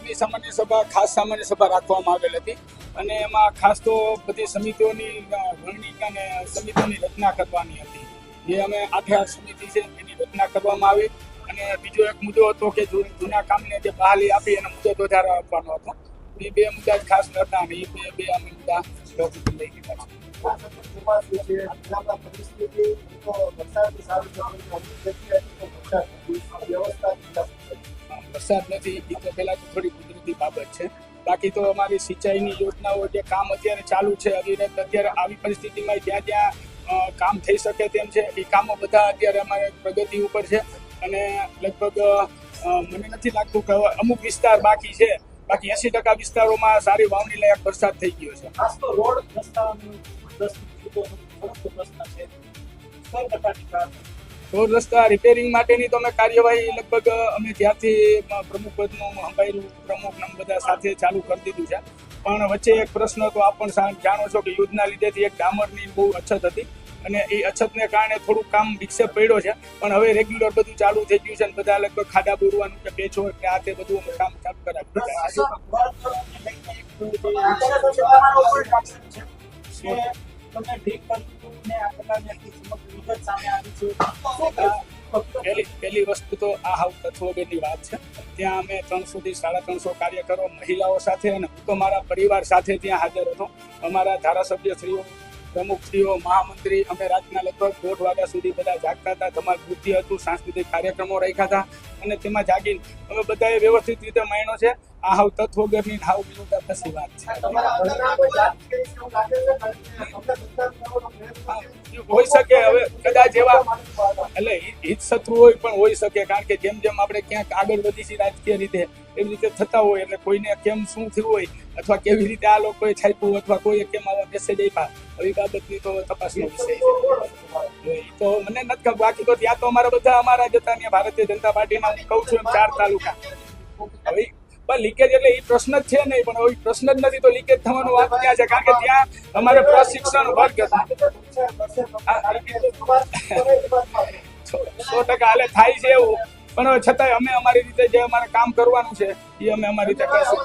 પંચાયતની સામાન્ય સભા ખાસ સામાન્ય સભા રાખવામાં આવેલ હતી અને એમાં ખાસ તો બધી સમિતિઓની વરણી અને સમિતિઓની રચના કરવાની હતી. જે અમે 8 સમિતિ છે એની રચના કરવામાં આવી અને બીજો એક મુદ્દો હતો કે જૂના કામને જે બહાલી આપી એનો મુદ્દો વધારો આપવાનો હતો. એ 2 મુદ્દા જ ખાસ હતા અને એ બે અમે મુદ્દા લઈ લીધા છે. વરસાદ નથી એ તો પહેલા તો થોડી કુદરતી બાબત છે. બાકી તો અમારી સિંચાઈની યોજનાઓ જે કામ અત્યારે ચાલુ છે અવિરત, અત્યારે આવી પરિસ્થિતિમાં જ્યાં જ્યાં કામ થઈ શકે તેમ છે એ કામો બધા અત્યારે અમારે પ્રગતિ ઉપર છે અને લગભગ મને નથી લાગતું કે અમુક વિસ્તાર બાકી છે. બાકી 80% વિસ્તારોમાં સારી વાવણી લાયક વરસાદ થઈ ગયો છે. ખાસ તો રોડ રસ્તા રિપેરિંગ માટેની તો અમે કાર્યવાહી લગભગ અમે જ્યારથી પ્રમુખ પદનું સંભાળ્યું પ્રમુખ બધા સાથે ચાલુ કરી દીધું છે. પણ વચ્ચે એક પ્રશ્ન તો આપ પણ જાણો છો કે યુદ્ધના લીધેથી એક ડામરની બહુ અછત હતી અને એ અછતને કારણે થોડુંક કામ વિક્ષેપ પડ્યો છે. પણ હવે રેગ્યુલર બધું ચાલુ થઈ ગયું છે અને બધા લગભગ ખાડા બોરવાનું કે પેચો કે આ તે બધું અમે કામ ચાલુ કરાવી પહેલી વસ્તુ તો આ હાવ તત્વ વગરની વાત છે. ત્યાં અમે 300 થી 350 કાર્યકરો મહિલાઓ સાથે અને હું તો મારા પરિવાર સાથે ત્યાં હાજર હતો. અમારા ધારાસભ્યશ્રીઓ, પ્રમુખશ્રીઓ, મહામંત્રી અમે રાતના લગભગ 1:30 વાગ્યા સુધી બધા જાગતા હતા. ધમાલ નૃત્ય હતું, સાંસ્કૃતિક કાર્યક્રમો રાખ્યા હતા અને તેમાં જાગીને અમે બધાએ વ્યવસ્થિત રીતે માણ્યો છે. આ હાવ તત્વ વગરની હાવ વિરોધાભાસી વાત છે. હોઈ શકે હવે કદાચ એવા એટલે હિત શત્રુ હોય પણ હોઈ શકે, કારણ કે જેમ જેમ આપણે ક્યાંક આગળ વધી છીએ રાજકીય રીતે એવી રીતે થતા હોય એટલે કોઈને કેમ શું થયું હોય અથવા કેવી રીતે આ લોકોએ છાપ્યું અથવા કોઈએ કેમ આવા મેસેજ આપ્યા આવી બાબતની તો તપાસનો વિષય છે. એ તો મને નથી ખબર. બાકી તો ત્યાં તો અમારા બધા અમારા જતા ત્યાં ભારતીય જનતા પાર્ટીના હું કહું છું એમ 4 તાલુકા. હવે પણ લીકેજ એટલે એ પ્રશ્ન જ છે નહીં, પણ હવે પ્રશ્ન જ નથી તો લીકેજ થવાનો વાત ક્યાં છે? કારણ કે ત્યાં અમારે પ્રશિક્ષણ વર્ગ હતા. 100% હાલે થાય છે એવું, પણ હવે છતાંય અમે અમારી રીતે જે અમારે કામ કરવાનું છે એ અમે અમારી રીતે કરશું.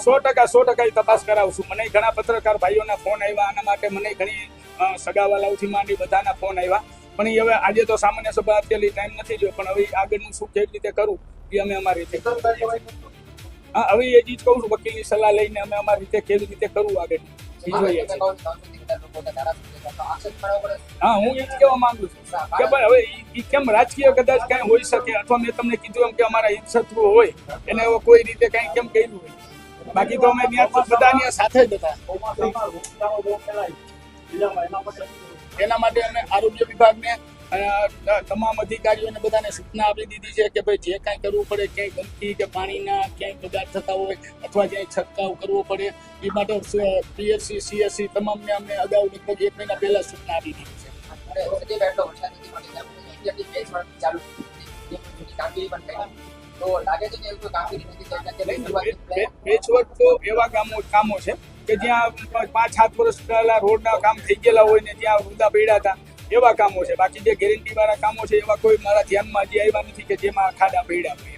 100% એ તપાસ કરાવશું. મને ઘણા પત્રકાર ભાઈઓના ફોન આવ્યા આના માટે, મને ઘણી સગાવાલાઓથી માંડી બધાના ફોન આવ્યા. પણ એ હવે આજે તો સામાન્ય સભા અત્યારે ટાઈમ નથી જોયો, પણ હવે આગળનું શું કેવી રીતે કરવું એ અમે અમારી રીતે હા હવે એ જ કહું છું. વકીલની સલાહ લઈને અમે અમારી રીતે કેવી રીતે કરવું આગળ જોઈએ. હા હું એ જ કહેવા માંગુ છું કે ભાઈ હવે એ કેમ રાજકીય કદાચ કાંઈ હોઈ શકે અથવા મેં તમને કીધું એમ કે અમારા હિત શત્રુઓ હોય એને હવે કોઈ રીતે કાંઈ કેમ કર્યું હોય. બાકી તો અમે ત્યાં બધા સાથે જ હતા. એના માટે અમે આરોગ્ય વિભાગને તમામ અધિકારીઓને બધાને સૂચના આપી દીધી છે કે ભાઈ જે કાંઈ કરવું પડે, ક્યાંય ગંદકી કે પાણીના ક્યાંય બગાડ થતા હોય અથવા ક્યાંય છંટકાવ કરવો પડે એ માટે પીએસસી, સીએસસી તમામને અમને અગાઉ લગભગ 1 મહિના પહેલા સૂચના આપી દીધી છે. પેચવર્ક તો એવા કામો છે કે જ્યાં 5-7 વર્ષ પહેલા રોડના કામ થઈ ગયેલા હોય ને જ્યાં વૃદ્ધા પડ્યા હતા એવા કામો છે. બાકી જે ગેરંટી વાળા કામો છે એવા કોઈ મારા ધ્યાનમાં હજી આવ્યા નથી કે જેમાં ખાડા પડ્યા હોય.